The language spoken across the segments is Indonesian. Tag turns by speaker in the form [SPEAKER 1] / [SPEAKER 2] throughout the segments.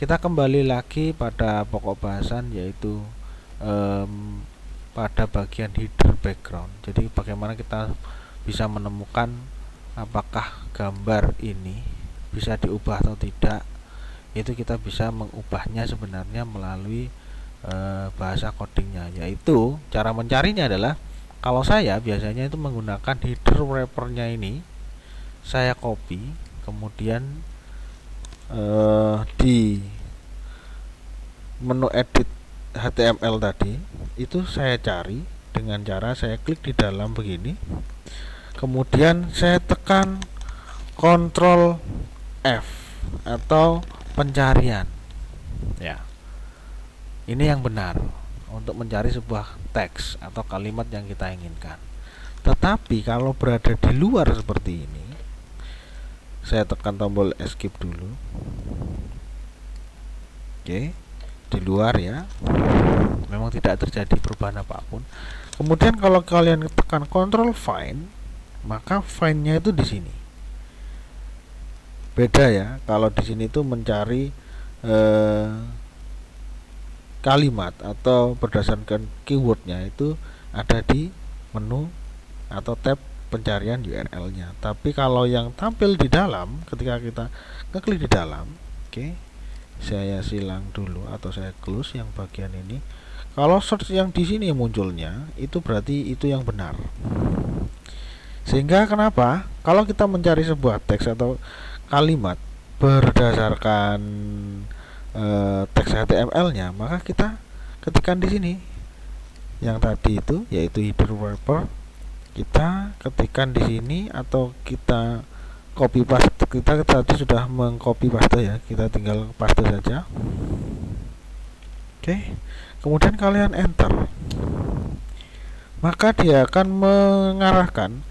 [SPEAKER 1] kita kembali lagi pada pokok bahasan, yaitu pada bagian header background. Jadi bagaimana kita bisa menemukan apakah gambar ini bisa diubah atau tidak. Itu kita bisa mengubahnya sebenarnya melalui bahasa codingnya, yaitu cara mencarinya adalah, kalau saya biasanya itu menggunakan header wrappernya ini, saya copy, kemudian di menu edit HTML tadi itu saya cari dengan cara saya klik di dalam begini, kemudian saya tekan Ctrl F atau pencarian. Ya, ini yang benar untuk mencari sebuah teks atau kalimat yang kita inginkan. Tetapi kalau berada di luar seperti ini, saya tekan tombol escape dulu. Oke, di luar ya, memang tidak terjadi perubahan apapun. Kemudian kalau kalian tekan Ctrl Find, maka find-nya itu di sini. Beda ya, kalau di sini itu mencari kalimat atau berdasarkan keywordnya itu ada di menu atau tab pencarian URL-nya. Tapi kalau yang tampil di dalam, ketika kita ngeklik di dalam, oke, saya silang dulu atau saya close yang bagian ini. Kalau search yang di sini munculnya, itu berarti itu yang benar. Sehingga kenapa? Kalau kita mencari sebuah teks atau kalimat berdasarkan teks HTML-nya, maka kita ketikkan di sini yang tadi itu, yaitu header wrapper. Kita ketikkan di sini atau kita copy paste. Kita tadi sudah mengcopy paste ya, kita tinggal paste saja. Oke. Kemudian kalian enter. Maka dia akan mengarahkan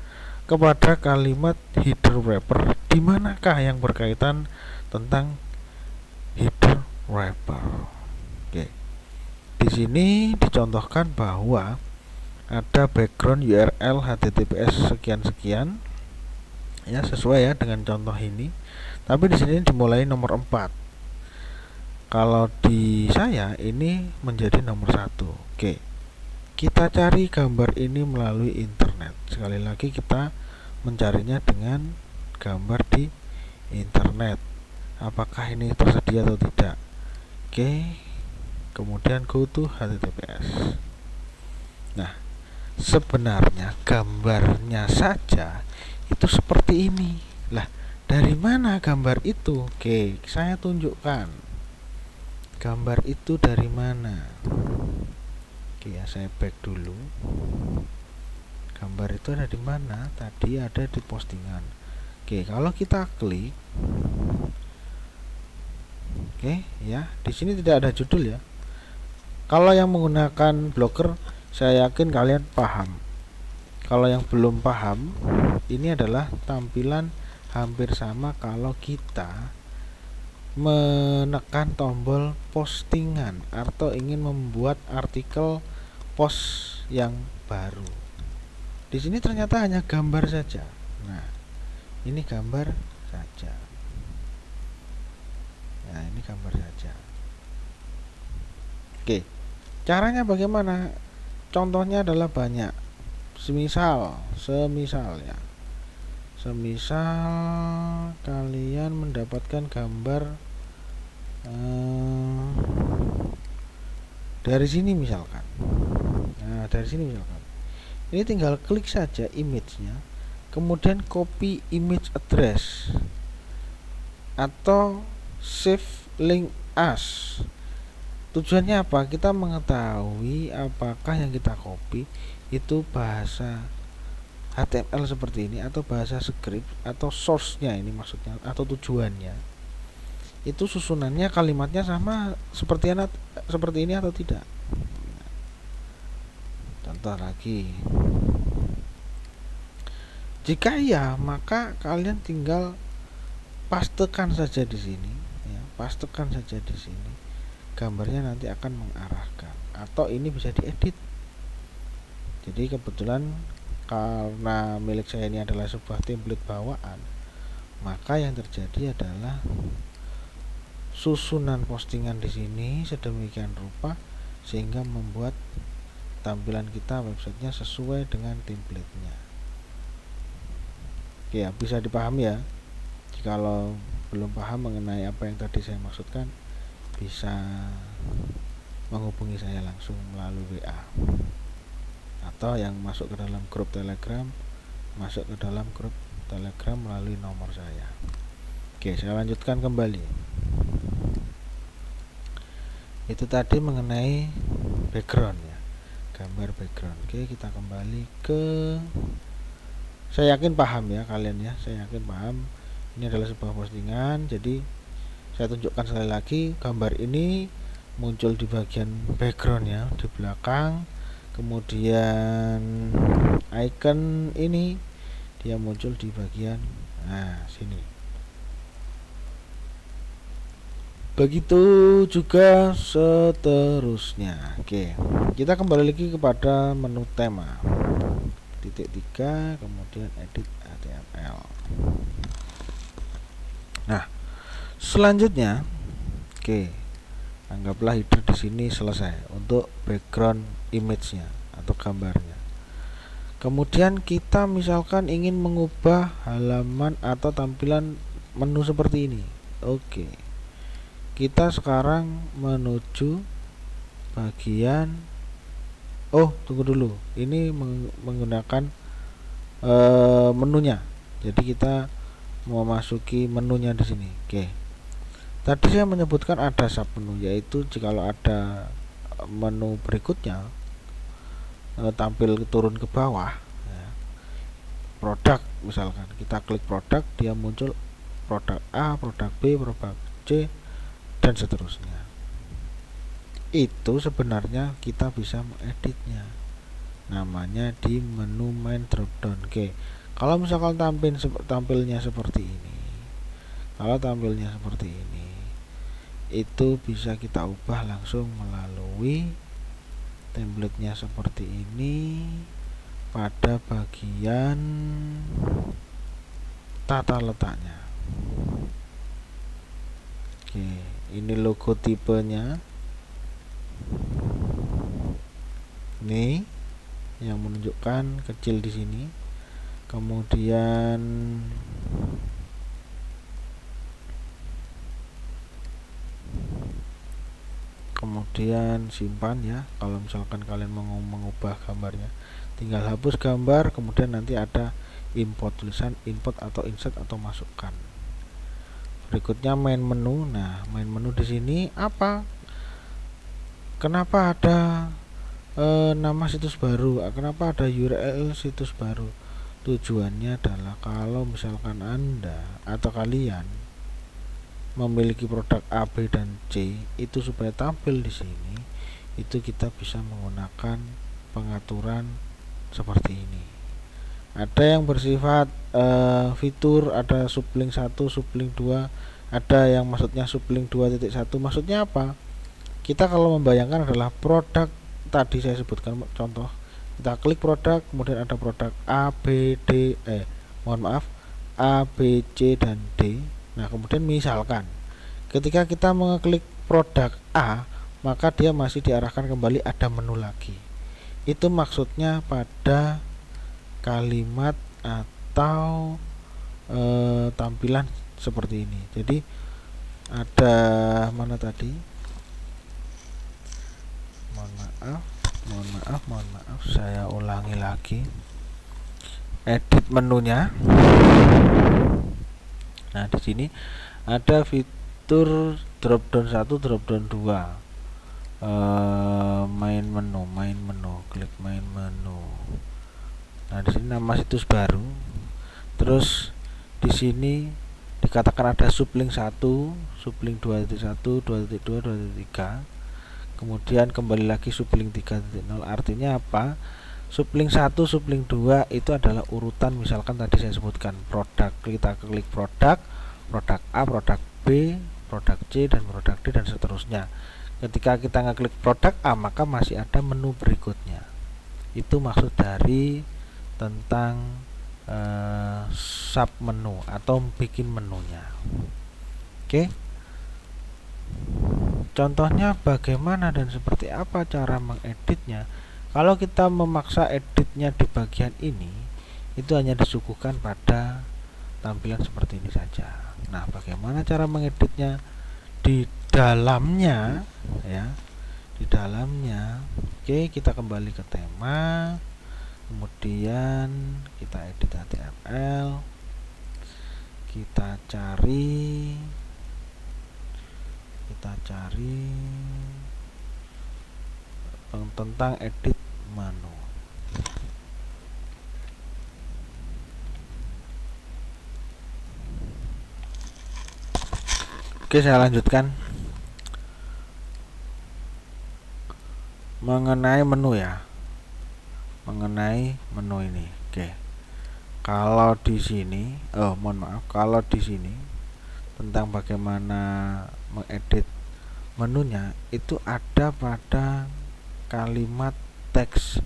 [SPEAKER 1] kepada kalimat header wrapper, di manakah yang berkaitan tentang header wrapper. Oke. Di sini dicontohkan bahwa ada background URL HTTPS sekian-sekian ya, sesuai ya dengan contoh ini. Tapi di sini dimulai nomor 4. Kalau di saya ini menjadi nomor 1. Oke. Kita cari gambar ini melalui internet. Sekali lagi kita mencarinya dengan gambar di internet. Apakah ini tersedia atau tidak? Oke. Kemudian go to HTTPS. Nah, sebenarnya gambarnya saja itu seperti ini. Lah, dari mana gambar itu? Oke, saya tunjukkan. Gambar itu dari mana? Oke ya, saya back dulu. Gambar itu ada di mana? Tadi ada di postingan. Oke, kalau kita klik, oke ya, di sini tidak ada judul ya. Kalau yang menggunakan Blogger, saya yakin kalian paham. Kalau yang belum paham, ini adalah tampilan hampir sama kalau kita menekan tombol postingan atau ingin membuat artikel post yang baru. Di sini ternyata hanya gambar saja. Nah, ini gambar saja. Nah, ini gambar saja. Oke, caranya bagaimana? Contohnya adalah banyak. Semisal ya. Semisal kalian mendapatkan gambar dari sini misalkan. Nah, dari sini misalkan. Ini tinggal klik saja image-nya, kemudian copy image address atau save link as. Tujuannya apa? Kita mengetahui apakah yang kita copy itu bahasa HTML seperti ini atau bahasa script atau source-nya ini maksudnya atau tujuannya. Itu susunannya kalimatnya sama seperti ini atau tidak. Contoh lagi. Jika iya, maka kalian tinggal pastekan saja di sini ya, pastekan saja di sini. Gambarnya nanti akan mengarahkan, atau ini bisa diedit. Jadi kebetulan karena milik saya ini adalah sebuah template bawaan, maka yang terjadi adalah susunan postingan di sini sedemikian rupa sehingga membuat tampilan kita websitenya sesuai dengan template-nya. Oke ya, bisa dipahami ya. Jikalau belum paham mengenai apa yang tadi saya maksudkan, bisa menghubungi saya langsung melalui WA, atau yang masuk ke dalam grup Telegram, masuk ke dalam grup Telegram melalui nomor saya. Oke, saya lanjutkan kembali. Itu tadi mengenai background ya, gambar background. Oke, kita kembali ke, saya yakin paham ya kalian ya, saya yakin paham. Ini adalah sebuah postingan, jadi saya tunjukkan sekali lagi, gambar ini muncul di bagian background ya, di belakang. Kemudian icon ini dia muncul di bagian sini. Begitu juga seterusnya. Oke, kita kembali lagi kepada menu tema, titik 3, kemudian edit HTML. Nah, selanjutnya, oke, anggaplah header di sini selesai untuk background image-nya atau gambarnya. Kemudian kita misalkan ingin mengubah halaman atau tampilan menu seperti ini. Oke, kita sekarang menuju bagian, tunggu dulu, ini menggunakan menunya. Jadi kita memasuki menunya di sini. Oke, tadi saya menyebutkan ada sub menu, yaitu jikalau ada menu berikutnya tampil turun ke bawah ya, produk misalkan, kita klik produk, dia muncul produk A, produk B, produk C, dan seterusnya. Itu sebenarnya kita bisa mengeditnya, namanya di menu main dropdown. Oke, kalau misalkan tampilnya seperti ini, itu bisa kita ubah langsung melalui template-nya seperti ini pada bagian tata letaknya. Oke, ini logo tipenya, ini yang menunjukkan kecil di sini. Kemudian simpan ya. Kalau misalkan kalian mau mengubah gambarnya, tinggal hapus gambar, kemudian nanti ada import, tulisan import atau insert atau masukkan. Berikutnya main menu. Nah, main menu di sini apa? Kenapa ada nama situs baru? Kenapa ada URL situs baru? Tujuannya adalah kalau misalkan Anda atau kalian memiliki produk A, B, dan C, itu supaya tampil di sini, itu kita bisa menggunakan pengaturan seperti ini. Ada yang bersifat fitur, ada sublink 1, sublink 2, ada yang maksudnya sublink 2.1. Maksudnya apa? Kita kalau membayangkan adalah produk tadi saya sebutkan contoh, kita klik produk, kemudian ada produk A, B, D, A, B, C, dan D. Nah, kemudian misalkan ketika kita mengklik produk A, maka dia masih diarahkan kembali ada menu lagi. Itu maksudnya pada kalimat atau tampilan seperti ini. Jadi ada mana tadi? Mohon maaf, saya ulangi lagi. Edit menunya. Nah, di sini ada fitur dropdown 1, dropdown 2. Main menu, klik main menu. Nah, di sini nama situs baru. Terus di sini dikatakan ada sublink 1, sublink 2.1, 2.2, 2.3. Kemudian kembali lagi sublink 3.0. Artinya apa? Sublink 1, sublink 2 itu adalah urutan, misalkan tadi saya sebutkan produk, kita klik produk A, produk B, produk C, dan produk D, dan seterusnya. Ketika kita ngeklik produk A, maka masih ada menu berikutnya. Itu maksud dari tentang sub menu atau bikin menunya. Oke. contohnya bagaimana dan seperti apa cara mengeditnya. Kalau kita memaksa editnya di bagian ini, itu hanya disuguhkan pada tampilan seperti ini saja. Nah, bagaimana cara mengeditnya di dalamnya ya? Di dalamnya, oke, kita kembali ke tema, kemudian kita edit HTML, kita cari tentang edit menu. Oke, saya lanjutkan mengenai menu ya, mengenai menu ini. Oke, kalau di sini, kalau di sini tentang bagaimana mengedit menunya itu ada pada kalimat teks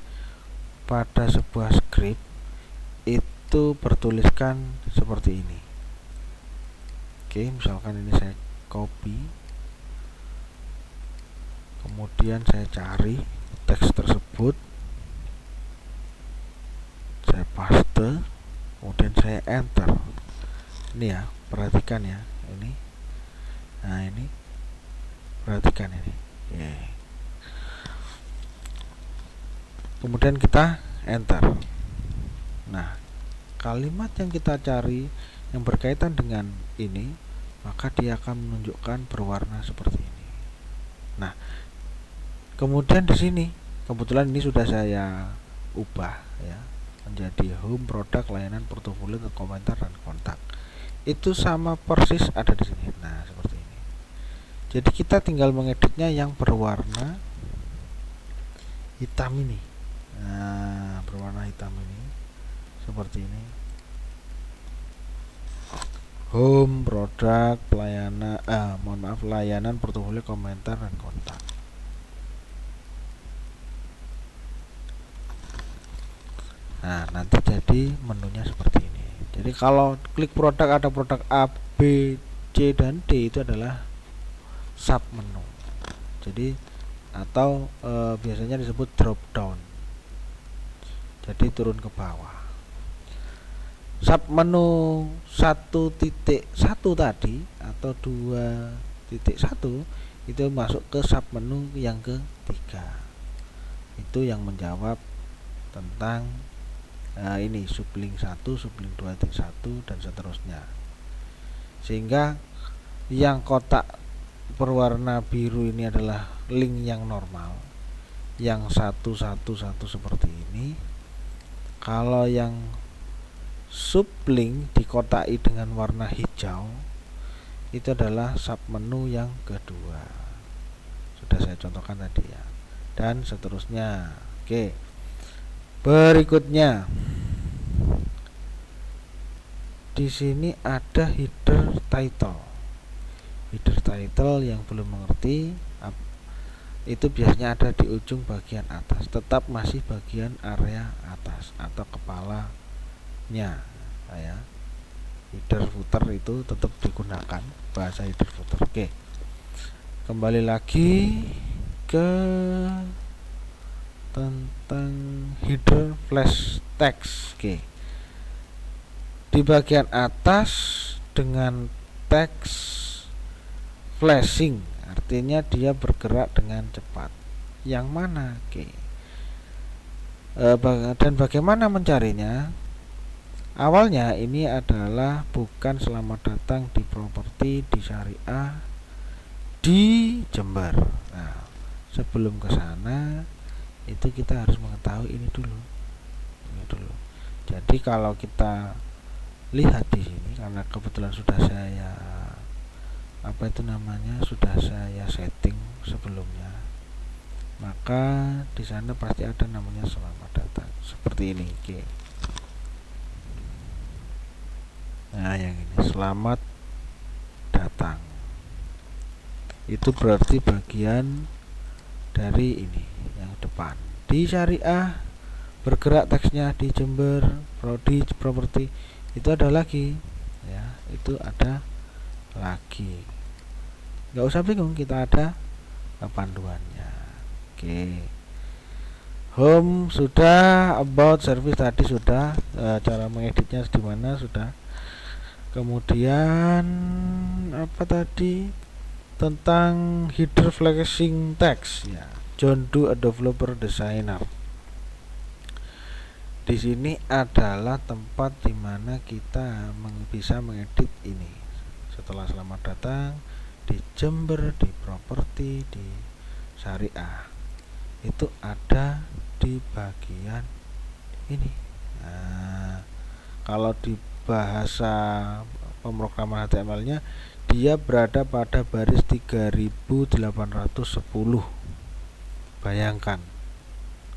[SPEAKER 1] pada sebuah script, itu bertuliskan seperti ini. Oke, misalkan ini saya copy, kemudian saya cari teks tersebut, saya paste, kemudian saya enter. Ini ya, perhatikan ya, ini. Nah, ini perhatikan ini. Kemudian kita enter. Nah, kalimat yang kita cari yang berkaitan dengan ini, maka dia akan menunjukkan berwarna seperti ini. Nah, kemudian di sini kebetulan ini sudah saya ubah ya menjadi home, produk, layanan, portofolio, komentar, dan kontak. Itu sama persis ada di sini. Nah, seperti ini. Jadi kita tinggal mengeditnya yang berwarna hitam ini. Nah, berwarna hitam ini seperti ini. Home, produk, pelayanan, layanan, portofolio, komentar, dan kontak. Nah, nanti jadi menunya seperti ini. Jadi kalau klik produk, ada produk A, B, C, dan D, itu adalah sub menu. Jadi atau biasanya disebut drop down. Jadi turun ke bawah. Sub menu 1.1 tadi atau 2.1 itu masuk ke sub menu yang ketiga. Itu yang menjawab tentang ini sublink 1, sublink 2.1 dan seterusnya. Sehingga yang kotak berwarna biru ini adalah link yang normal, yang 111 seperti ini. Kalau yang sublink dikotai dengan warna hijau, itu adalah sub menu yang kedua. Sudah saya contohkan tadi ya. Dan seterusnya. Oke. Berikutnya, di sini ada header title. Header title yang belum mengerti, itu biasanya ada di ujung bagian atas, tetap masih bagian area atas atau kepalanya ya. Header footer itu tetap digunakan bahasa header footer. Oke, kembali lagi ke tentang header flash text. Oke, di bagian atas dengan teks flashing, artinya dia bergerak dengan cepat. Yang mana? Oke. Dan bagaimana mencarinya? Awalnya ini adalah bukan selamat datang di properti di Syariah di Jember. Nah, sebelum ke sana itu kita harus mengetahui ini dulu. Jadi kalau kita lihat di sini, karena kebetulan sudah saya sudah saya setting sebelumnya, maka di sana pasti ada namanya selamat datang seperti ini. Oke. Nah, yang ini selamat datang itu berarti bagian dari ini yang depan. Di Syariah bergerak teksnya, di Jember di properti itu ada lagi ya, itu ada lagi. Nggak usah bingung, kita ada panduannya. Oke. Home sudah, about service tadi sudah, cara mengeditnya di mana sudah. Kemudian apa tadi, tentang header flashing text ya, John Doe a developer designer. Di sini adalah tempat dimana kita bisa mengedit ini. Setelah selamat datang di Jember, di properti, di syariah, itu ada di bagian ini. Nah, kalau di bahasa pemrograman HTML-nya dia berada pada baris 3810. Bayangkan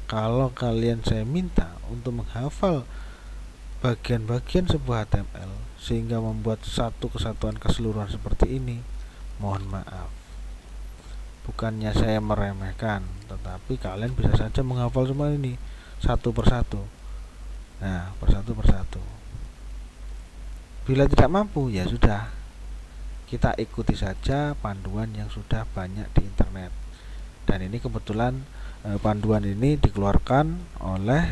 [SPEAKER 1] kalau kalian saya minta untuk menghafal bagian-bagian sebuah HTML sehingga membuat satu kesatuan keseluruhan seperti ini, mohon maaf, bukannya saya meremehkan, tetapi kalian bisa saja menghafal semua ini satu persatu. Nah, persatu. Bila tidak mampu, ya sudah, kita ikuti saja panduan yang sudah banyak di internet. Dan ini kebetulan panduan ini dikeluarkan oleh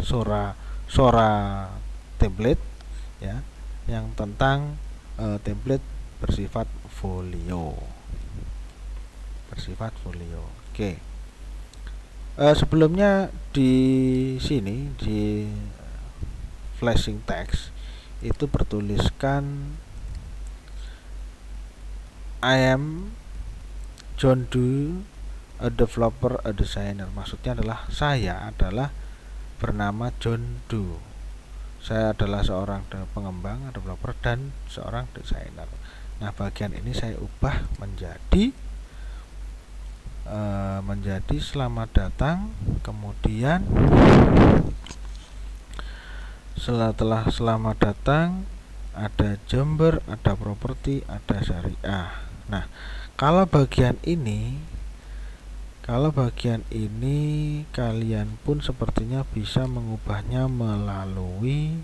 [SPEAKER 1] Sora template ya, yang tentang template bersifat folio. Oke. Sebelumnya di sini di flashing text itu bertuliskan I am John Doe, a developer, a designer. Maksudnya adalah saya adalah bernama John Doe. Saya adalah seorang pengembang, developer, dan seorang desainer. Nah, bagian ini saya ubah menjadi selamat datang. Kemudian setelah selamat datang ada Jember, ada properti, ada syariah. Nah, kalau bagian ini kalian pun sepertinya bisa mengubahnya melalui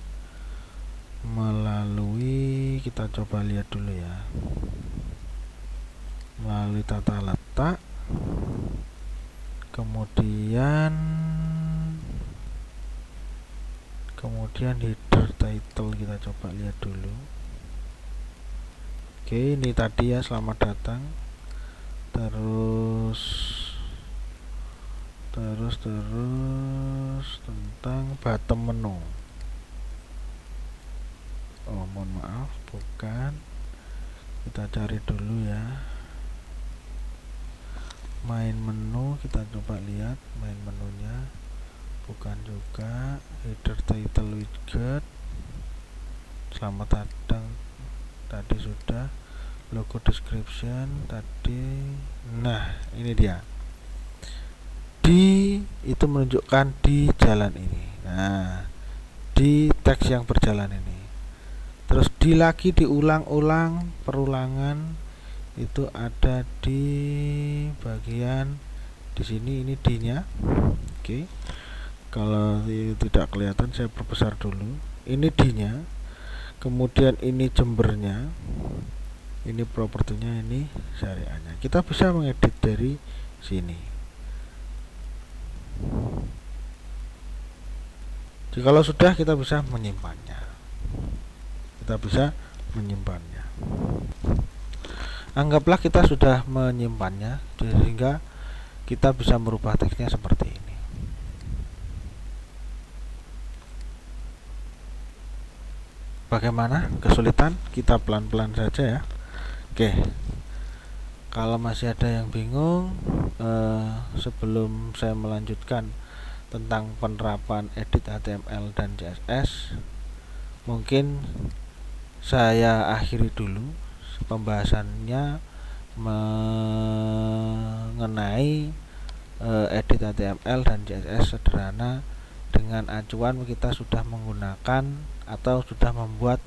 [SPEAKER 1] kita coba lihat dulu ya, melalui tata letak, kemudian header title kita coba lihat dulu. Oke, ini tadi ya, selamat datang, terus tentang bottom menu. Oh, mohon maaf, bukan, kita cari dulu ya, main menu, kita coba lihat main menunya, bukan juga, header title widget, selamat datang tadi sudah, logo description tadi. Nah, ini dia, itu menunjukkan di jalan ini. Nah, di teks yang berjalan ini, terus lagi diulang-ulang, perulangan itu ada di bagian di sini, ini D-nya. Oke. Kalau tidak kelihatan saya perbesar dulu. Ini D-nya. Kemudian ini Jembernya. Ini propertinya, ini syariahnya. Kita bisa mengedit dari sini. Jikalau sudah, kita bisa menyimpannya. Anggaplah kita sudah menyimpannya, sehingga kita bisa merubah teksnya seperti ini. Bagaimana? Kesulitan? Kita pelan-pelan saja ya. Oke. Kalau masih ada yang bingung, sebelum saya melanjutkan tentang penerapan edit HTML dan CSS, mungkin saya akhiri dulu pembahasannya mengenai edit HTML dan CSS sederhana dengan acuan kita sudah menggunakan atau sudah membuat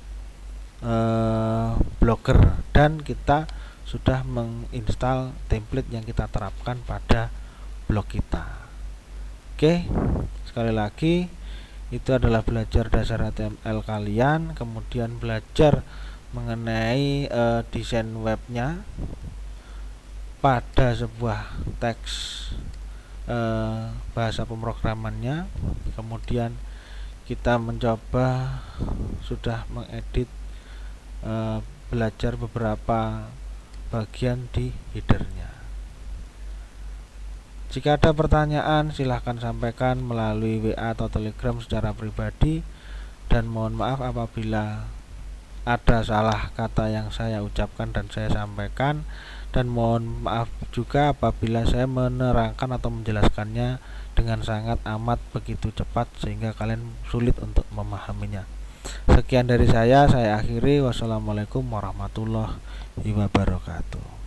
[SPEAKER 1] Blogger, dan kita sudah menginstal template yang kita terapkan pada blog kita. Oke, sekali lagi itu adalah belajar dasar HTML kalian, kemudian belajar mengenai desain webnya, pada sebuah teks bahasa pemrogramannya, kemudian kita mencoba sudah mengedit, belajar beberapa bagian di headernya. Jika ada pertanyaan silahkan sampaikan melalui WA atau Telegram secara pribadi, dan mohon maaf apabila ada salah kata yang saya ucapkan dan saya sampaikan, dan mohon maaf juga apabila saya menerangkan atau menjelaskannya dengan sangat amat begitu cepat sehingga kalian sulit untuk memahaminya. Sekian dari saya akhiri. Wassalamualaikum warahmatullahi wabarakatuh.